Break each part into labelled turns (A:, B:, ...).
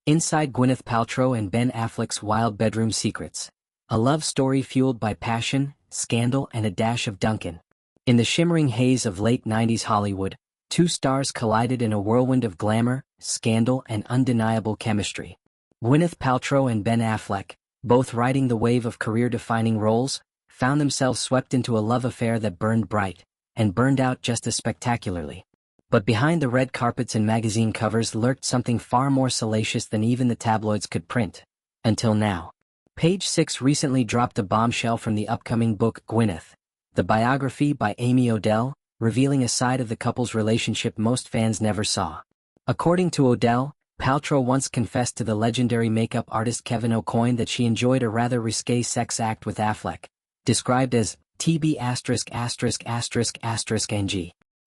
A: Inside Gwyneth Paltrow and Ben Affleck's wild bedroom secrets. A love story fueled by passion, scandal and a dash of Dunkin. In the shimmering haze of late 90s Hollywood, two stars collided in a whirlwind of glamour, scandal and undeniable chemistry. Gwyneth Paltrow and Ben Affleck, both riding the wave of career-defining roles, found themselves swept into a love affair that burned bright, and burned out just as spectacularly. But behind the red carpets and magazine covers lurked something far more salacious than even the tabloids could print. Until now. Page 6 recently dropped a bombshell from the upcoming book Gwyneth, the biography by Amy Odell, revealing a side of the couple's relationship most fans never saw. According to Odell, Paltrow once confessed to the legendary makeup artist Kevyn Aucoin that she enjoyed a rather risque sex act with Affleck, described as TB*******ng.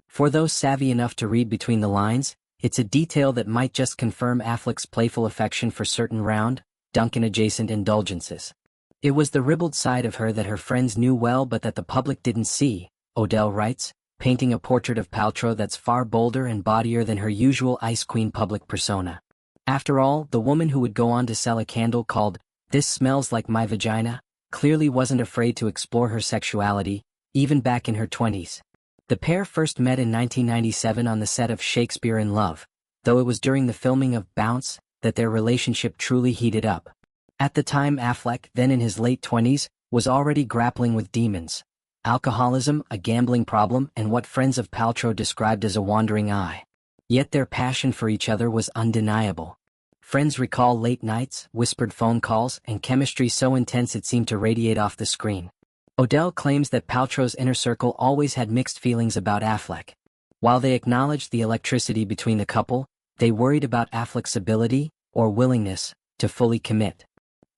A: For those savvy enough to read between the lines, it's a detail that might just confirm Affleck's playful affection for certain round, Dunkin-adjacent indulgences. It was the ribald side of her that her friends knew well but that the public didn't see, Odell writes, painting a portrait of Paltrow that's far bolder and bawdier than her usual Ice Queen public persona. After all, the woman who would go on to sell a candle called, "This Smells Like My Vagina," clearly wasn't afraid to explore her sexuality, even back in her 20s. The pair first met in 1997 on the set of Shakespeare in Love, though it was during the filming of Bounce that their relationship truly heated up. At the time Affleck, then in his late 20s, was already grappling with demons, alcoholism, a gambling problem, and what friends of Paltrow described as a wandering eye. Yet their passion for each other was undeniable. Friends recall late nights, whispered phone calls, and chemistry so intense it seemed to radiate off the screen. Odell claims that Paltrow's inner circle always had mixed feelings about Affleck. While they acknowledged the electricity between the couple, they worried about Affleck's ability, or willingness, to fully commit.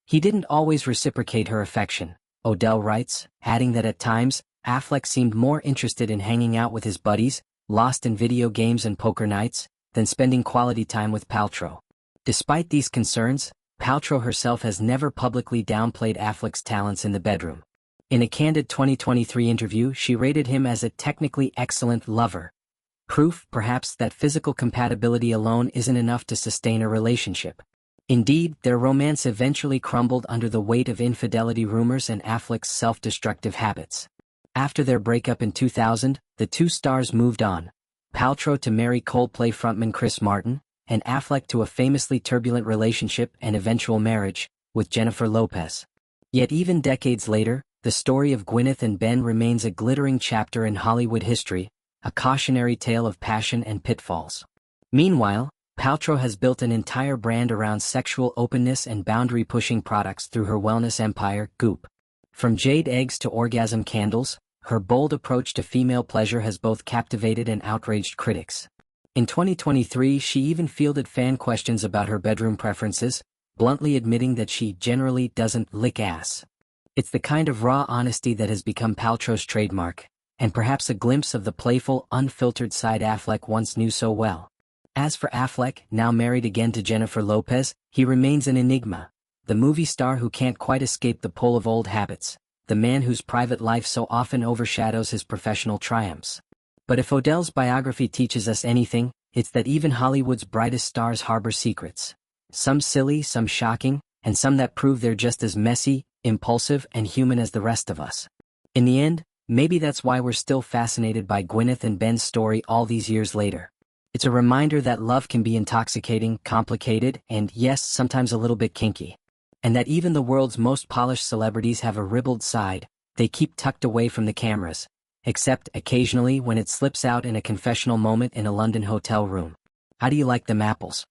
A: He didn't always reciprocate her affection, Odell writes, adding that at times, Affleck seemed more interested in hanging out with his buddies, lost in video games and poker nights, than spending quality time with Paltrow. Despite these concerns, Paltrow herself has never publicly downplayed Affleck's talents in the bedroom. In a candid 2023 interview, she rated him as a technically excellent lover. Proof, perhaps, that physical compatibility alone isn't enough to sustain a relationship. Indeed, their romance eventually crumbled under the weight of infidelity rumors and Affleck's self-destructive habits. After their breakup in 2000, the two stars moved on, Paltrow to marry Coldplay frontman Chris Martin, and Affleck to a famously turbulent relationship and eventual marriage with Jennifer Lopez. Yet even decades later, the story of Gwyneth and Ben remains a glittering chapter in Hollywood history, a cautionary tale of passion and pitfalls. Meanwhile, Paltrow has built an entire brand around sexual openness and boundary-pushing products through her wellness empire, Goop. From jade eggs to orgasm candles, her bold approach to female pleasure has both captivated and outraged critics. In 2023, she even fielded fan questions about her bedroom preferences, bluntly admitting that she generally doesn't lick ass. It's the kind of raw honesty that has become Paltrow's trademark, and perhaps a glimpse of the playful, unfiltered side Affleck once knew so well. As for Affleck, now married again to Jennifer Lopez, he remains an enigma, the movie star who can't quite escape the pull of old habits, the man whose private life so often overshadows his professional triumphs. But if Odell's biography teaches us anything, it's that even Hollywood's brightest stars harbor secrets. Some silly, some shocking, and some that prove they're just as messy, impulsive, and human as the rest of us. In the end, maybe that's why we're still fascinated by Gwyneth and Ben's story all these years later. It's a reminder that love can be intoxicating, complicated, and yes, sometimes a little bit kinky. And that even the world's most polished celebrities have a ribald side they keep tucked away from the cameras, except occasionally when it slips out in a confessional moment in a London hotel room. How do you like them apples?